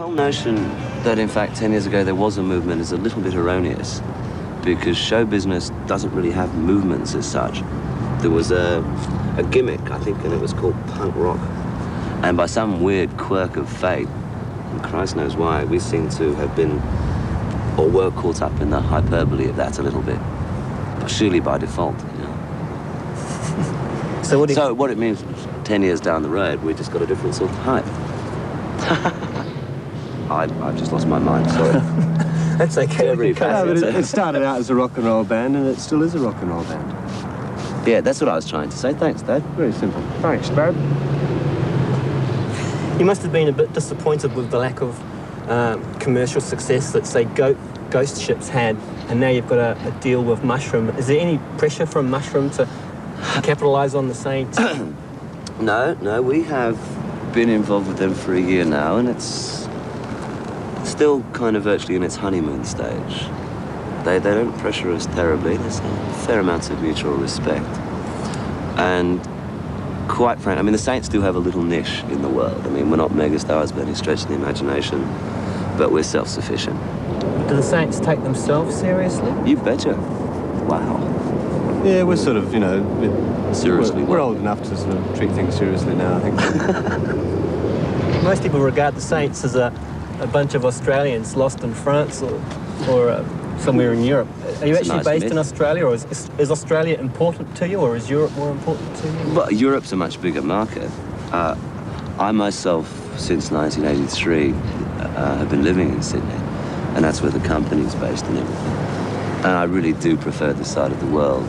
whole notion that, in fact, 10 years ago there was a movement is a little bit erroneous, because show business doesn't really have movements as such. There was a gimmick, I think, and it was called punk rock. And by some weird quirk of fate, and Christ knows why, we seem to have been, or were caught up in the hyperbole of that a little bit, but surely by default, you know. So what it means, 10 years down the road, we just got a different sort of hype. I've just lost my mind, sorry. That's okay. It started out as a rock and roll band, and it still is a rock and roll band. Yeah, that's what I was trying to say. Thanks, Dad. Very simple. Thanks, Dad. You must have been a bit disappointed with the lack of commercial success that, say, Ghost Ships had, and now you've got a deal with Mushroom. Is there any pressure from Mushroom to capitalise on the Saints? No, we have been involved with them for a year now, and it's still kind of virtually in its honeymoon stage. They don't pressure us terribly. There's a fair amount of mutual respect. And quite frankly, I mean, the Saints do have a little niche in the world. I mean, we're not megastars by any stretch of the imagination, but we're self-sufficient. Do the Saints take themselves seriously? You betcha. Wow. Yeah, we're sort of, you know... Seriously? We're old enough to sort of treat things seriously now, I think. Most people regard the Saints as a bunch of Australians lost in France or somewhere in Europe. Are you actually based in Australia, or is Australia important to you, or is Europe more important to you? Well, Europe's a much bigger market. I myself, since 1983, have been living in Sydney, and that's where the company's based and everything. And I really do prefer this side of the world.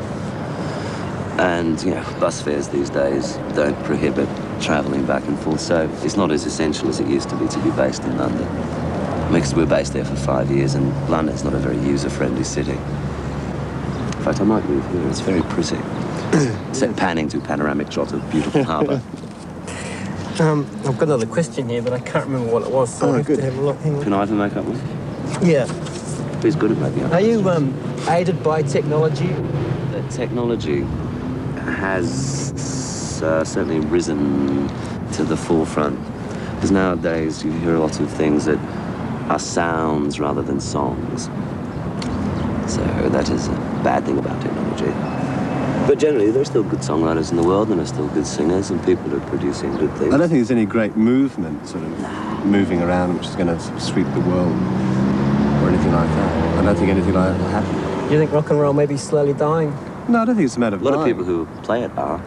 And, you know, bus fares these days don't prohibit travelling back and forth, so it's not as essential as it used to be based in London. Because we're based there for 5 years, and London's not a very user-friendly city. In fact, I might move here. It's very pretty. Set panning to a panoramic shot of beautiful harbour. I've got another question here, but I can't remember what it was, so I have to have a look. Hang on. Can Ivor make up one? Yeah. Who's good at making up? Are you aided by technology? Technology has certainly risen to the forefront. Because nowadays you hear a lot of things that are sounds rather than songs. So that is a bad thing about technology. But generally, there are still good songwriters in the world, and there are still good singers, and people are producing good things. I don't think there's any great movement, sort of moving around, which is going to sweep the world, or anything like that. I don't think anything like that will happen. You think rock and roll may be slowly dying? No, I don't think it's a matter of A lot of people who play it are.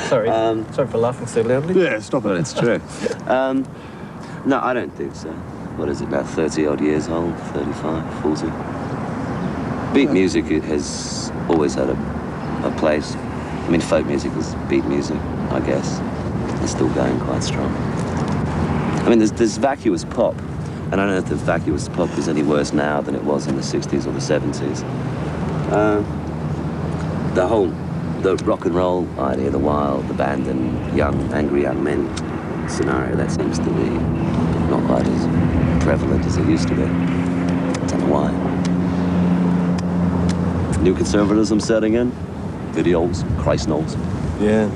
Sorry. Sorry for laughing so loudly. Yeah, stop it. But it's true. No, I don't think so. What is it now, 30-odd years old, 35, 40? Beat music has always had a place. I mean, folk music is beat music, I guess. It's still going quite strong. I mean, there's vacuous pop, and I don't know if the vacuous pop is any worse now than it was in the 60s or the 70s. The rock and roll idea, the wild, abandoned, angry young men scenario, that seems to be not quite as prevalent as it used to be. I don't know why. New conservatism setting in. Videos, Christ knows. Yeah.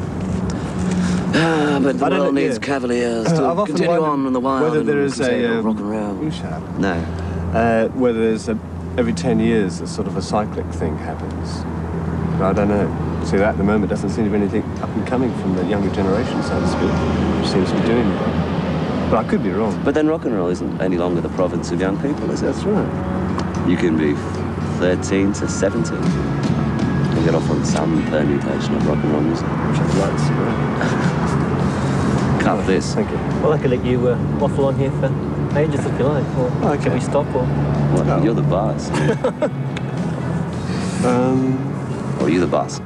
But the world needs cavaliers to continue on in the wild. Whether there is a rock and roll. You shut up. No. Whether there's every 10 years a sort of a cyclic thing happens. I don't know. See, that at the moment doesn't seem to be anything up and coming from the younger generation, so to speak, which seems to be doing it. But I could be wrong. But then rock and roll isn't any longer the province of young people, is it? That's right. You can be 13 to 17 and get off on some permutation of rock and roll music. Which I'd like to see, right? Cut this. Thank you. Well, I could let you waffle on here for ages if you like. Or can we stop? Or Well, you're the boss. Or are you the boss?